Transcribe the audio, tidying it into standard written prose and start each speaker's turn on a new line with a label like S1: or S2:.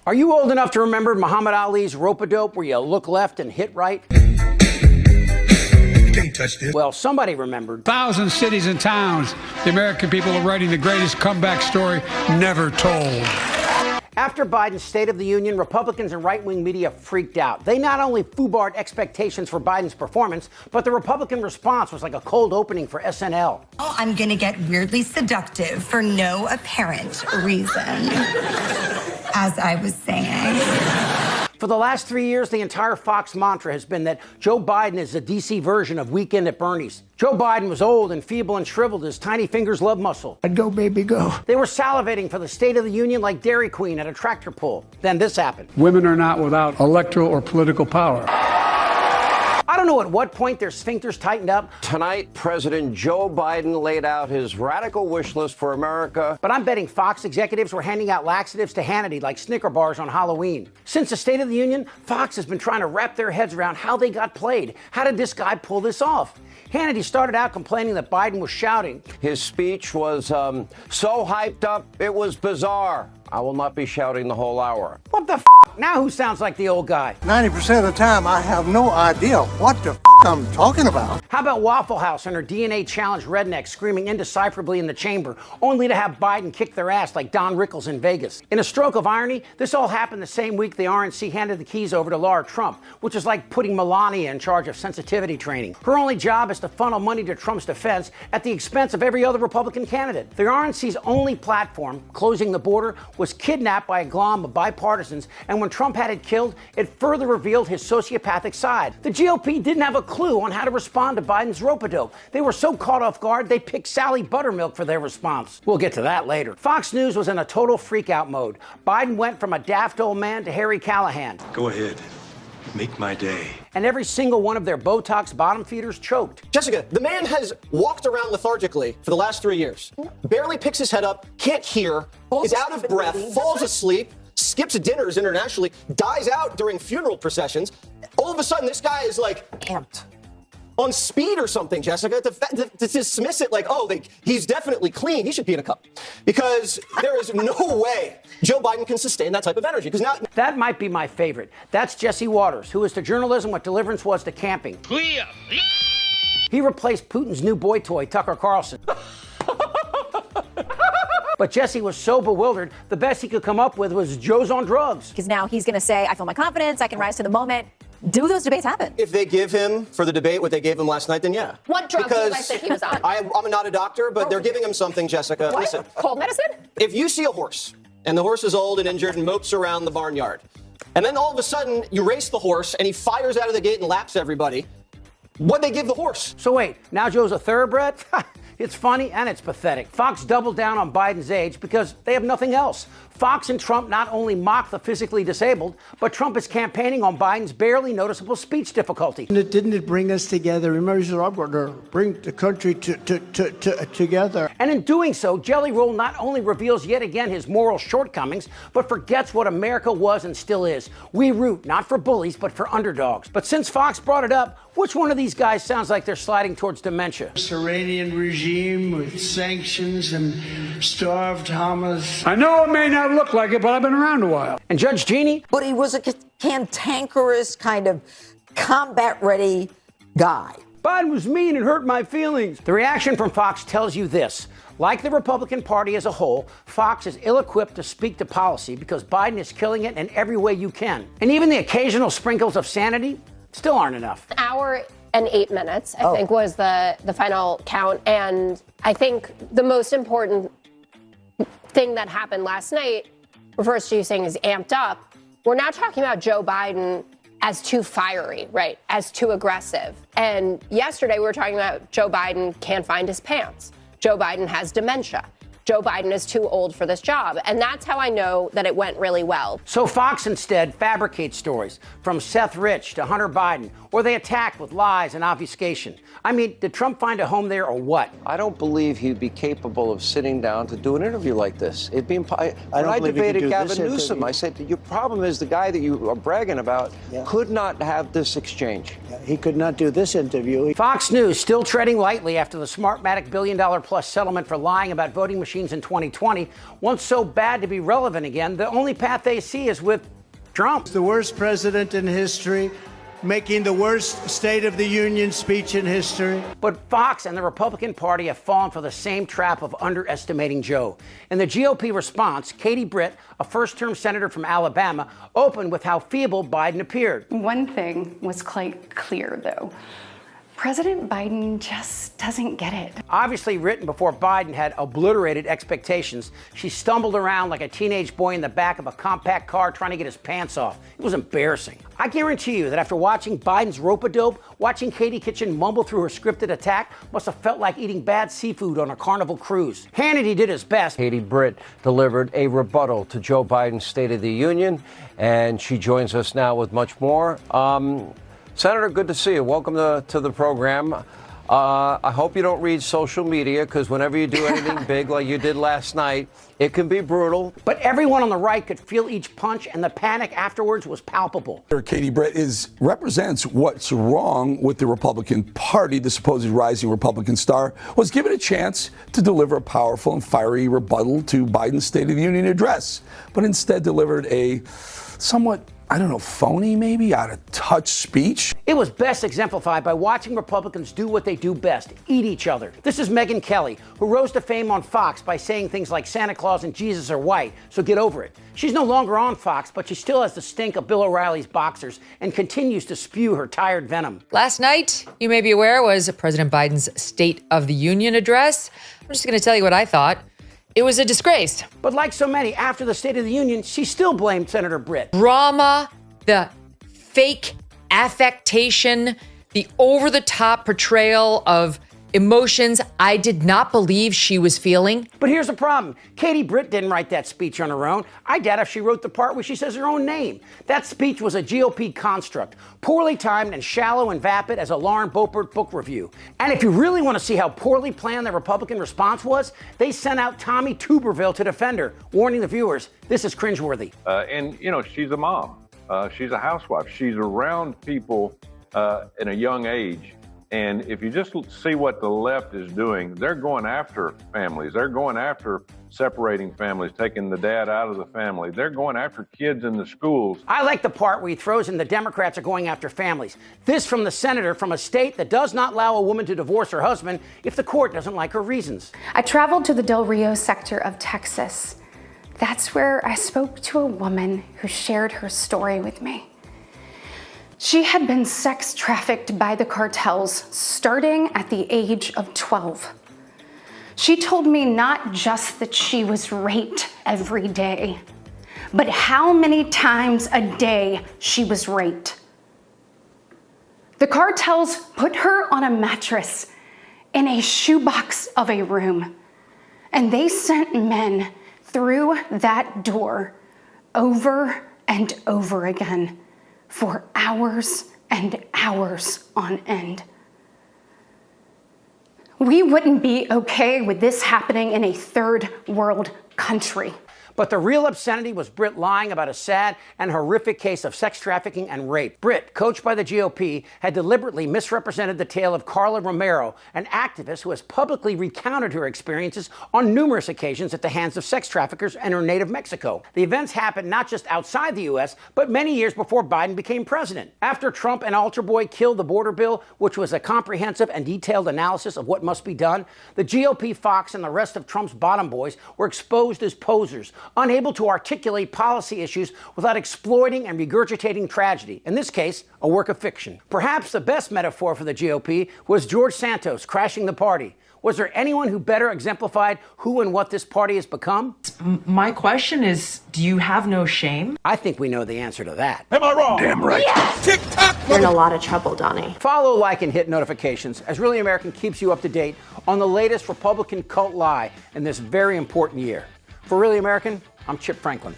S1: Are you old enough to remember Muhammad Ali's rope-a-dope where you look left and hit right?
S2: Can't touch this.
S1: Well, somebody remembered.
S3: Thousands, cities, and towns, the American people are writing the greatest comeback story never told.
S1: After Biden's State of the Union, Republicans and right-wing media freaked out. They not only foobarred expectations for Biden's performance, but the Republican response was like a cold opening for SNL.
S4: Oh, I'm going to get weirdly seductive for no apparent reason, as I was saying.
S1: For the last 3 years, the entire Fox mantra has been that Joe Biden is the D.C. version of Weekend at Bernie's. Joe Biden was old and feeble and shriveled. His tiny fingers love muscle.
S2: I'd go, baby, go.
S1: They were salivating for the State of the Union like Dairy Queen at a tractor pull. Then this happened.
S3: Women are not without electoral or political power.
S1: I don't know at what point their sphincters tightened up.
S5: Tonight, President Joe Biden laid out his radical wish list for America.
S1: But I'm betting Fox executives were handing out laxatives to Hannity like Snicker bars on Halloween. Since the State of the Union, Fox has been trying to wrap their heads around how they got played. How did this guy pull this off? Hannity started out complaining that Biden was shouting.
S5: His speech was so hyped up, it was bizarre. I will not be shouting the whole hour.
S1: What the f***? Now who sounds like the old guy?
S2: 90% of the time, I have no idea what the I'm talking about.
S1: How about Waffle House and her DNA challenge rednecks screaming indecipherably in the chamber, only to have Biden kick their ass like Don Rickles in Vegas? In a stroke of irony, this all happened the same week the RNC handed the keys over to Laura Trump, which is like putting Melania in charge of sensitivity training. Her only job is to funnel money to Trump's defense at the expense of every other Republican candidate. The RNC's only platform, closing the border, was kidnapped by a glom of bipartisans, and when Trump had it killed, it further revealed his sociopathic side. The GOP didn't have a clue on how to respond to Biden's rope-a-dope. They were so caught off guard, they picked Sally Buttermilk for their response. We'll get to that later. Fox News was in a total freak-out mode. Biden went from a daft old man to Harry Callahan.
S6: Go ahead. Make my day.
S1: And every single one of their Botox bottom feeders choked.
S7: Jessica, the man has walked around lethargically for the last 3 years. Barely picks his head up, can't hear, is out of breath, falls asleep, skips dinners internationally, dies out during funeral processions. All of a sudden, this guy is like amped. On speed or something, Jessica, to dismiss it like, he's definitely clean. He should be in a cup. Because there is no way Joe Biden can sustain that type of energy. Because now
S1: that might be my favorite. That's Jesse Waters, who is to journalism what deliverance was to camping.
S6: Clear.
S1: He replaced Putin's new boy toy, Tucker Carlson. But Jesse was so bewildered, the best he could come up with was Joe's on drugs.
S8: Because now he's going to say, I feel my confidence, I can rise to the moment. Do those debates happen?
S7: if they give him for the debate what they gave him last night, then yeah.
S9: What drug do you guys think he was on?
S7: I'm not a doctor, but they're giving him something, Jessica.
S9: What?
S7: Listen.
S9: Cold medicine?
S7: If you see a horse, and the horse is old and injured and mopes around the barnyard, and then all of a sudden you race the horse and he fires out of the gate and laps everybody, what'd they give the horse?
S1: So wait, now Joe's a thoroughbred? It's funny and it's pathetic. Fox doubled down on Biden's age because they have nothing else. Fox and Trump not only mock the physically disabled, but Trump is campaigning on Biden's barely noticeable speech difficulty.
S10: Didn't it bring us together? Remember, he said, I'm going to bring the country together.
S1: And in doing so, Jelly Roll not only reveals yet again his moral shortcomings, but forgets what America was and still is. We root not for bullies, but for underdogs. But since Fox brought it up, which one of these guys sounds like they're sliding towards dementia?
S10: Iranian regime with sanctions and starved Hamas.
S3: I know it may not look like it, but I've been around a while.
S1: And Judge Jeannie?
S11: But he was a cantankerous, kind of combat-ready guy.
S1: Biden was mean and hurt my feelings. The reaction from Fox tells you this. Like the Republican Party as a whole, Fox is ill-equipped to speak to policy because Biden is killing it in every way you can. And even the occasional sprinkles of sanity still aren't enough.
S9: An hour and 8 minutes, I think, was the final count. And I think the most important thing that happened last night refers to you saying is amped up. We're now talking about Joe Biden as too fiery, right? As too aggressive. And yesterday we were talking about Joe Biden can't find his pants. Joe Biden has dementia. Joe Biden is too old for this job. And that's how I know that it went really well.
S1: So Fox instead fabricates stories from Seth Rich to Hunter Biden, or they attack with lies and obfuscation. I mean, did Trump find a home there or what?
S5: I don't believe he'd be capable of sitting down to do an interview like this. It'd be when I debated Gavin Newsom, I said, your problem is the guy that you are bragging about could not have this exchange.
S10: He could not do this interview.
S1: Fox News still treading lightly after the Smartmatic $1 billion+ settlement for lying about voting machines machines in 2020, want so bad to be relevant again, the only path they see is with Trump.
S10: The worst president in history, making the worst State of the Union speech in history.
S1: But Fox and the Republican Party have fallen for the same trap of underestimating Joe. In the GOP response, Katie Britt, a first-term senator from Alabama, opened with how feeble Biden appeared.
S12: One thing was quite clear, though. President Biden just doesn't get it.
S1: Obviously written before Biden had obliterated expectations, she stumbled around like a teenage boy in the back of a compact car trying to get his pants off. It was embarrassing. I guarantee you that after watching Biden's rope-a-dope, watching Katie Kitchen mumble through her scripted attack must have felt like eating bad seafood on a Carnival cruise. Hannity did his best.
S5: Katie Britt delivered a rebuttal to Joe Biden's State of the Union, and she joins us now with much more. Senator, good to see you. Welcome to the program. I hope you don't read social media, because whenever you do anything big like you did last night, it can be brutal.
S1: But everyone on the right could feel each punch, and the panic afterwards was palpable.
S13: Katie Britt represents what's wrong with the Republican Party. The supposed rising Republican star was given a chance to deliver a powerful and fiery rebuttal to Biden's State of the Union address, but instead delivered a somewhat, phony, maybe, out of touch speech.
S1: It was best exemplified by watching Republicans do what they do best, eat each other. This is Megyn Kelly, who rose to fame on Fox by saying things like Santa Claus and Jesus are white, so get over it. She's no longer on Fox, but she still has the stink of Bill O'Reilly's boxers and continues to spew her tired venom.
S14: Last night, you may be aware, was President Biden's State of the Union address. I'm just going to tell you what I thought. It was a disgrace.
S1: But like so many, after the State of the Union, she still blamed Senator Britt.
S14: Drama, the fake affectation, the over-the-top portrayal of emotions I did not believe she was feeling.
S1: But here's the problem. Katie Britt didn't write that speech on her own. I doubt if she wrote the part where she says her own name. That speech was a GOP construct, poorly timed and shallow and vapid as a Lauren Boebert book review. And if you really want to see how poorly planned the Republican response was, they sent out Tommy Tuberville to defend her, warning the viewers, this is cringeworthy.
S15: And she's a mom. She's a housewife. She's around people in a young age. And if you just see what the left is doing, they're going after families. They're going after separating families, taking the dad out of the family. They're going after kids in the schools.
S1: I like the part where he throws in the Democrats are going after families. This from the senator from a state that does not allow a woman to divorce her husband if the court doesn't like her reasons.
S12: I traveled to the Del Rio sector of Texas. That's where I spoke to a woman who shared her story with me. She had been sex trafficked by the cartels starting at the age of 12. She told me not just that she was raped every day, but how many times a day she was raped. The cartels put her on a mattress in a shoebox of a room, and they sent men through that door over and over again for hours and hours on end. We wouldn't be okay with this happening in a third world country.
S1: But the real obscenity was Britt lying about a sad and horrific case of sex trafficking and rape. Britt, coached by the GOP, had deliberately misrepresented the tale of Carla Romero, an activist who has publicly recounted her experiences on numerous occasions at the hands of sex traffickers in her native Mexico. The events happened not just outside the U.S., but many years before Biden became president. After Trump and Altar Boy killed the border bill, which was a comprehensive and detailed analysis of what must be done, the GOP, Fox, and the rest of Trump's bottom boys were exposed as posers, unable to articulate policy issues without exploiting and regurgitating tragedy, in this case, a work of fiction. Perhaps the best metaphor for the GOP was George Santos crashing the party. Was there anyone who better exemplified who and what this party has become?
S16: My question is, do you have no shame?
S1: I think we know the answer to that.
S13: Am I wrong? Damn right.
S16: Yes!
S13: Tick-tock!
S16: You're in a lot of trouble, Donnie.
S1: Follow, like, and hit notifications as Really American keeps you up to date on the latest Republican cult lie in this very important year. For Really American, I'm Chip Franklin.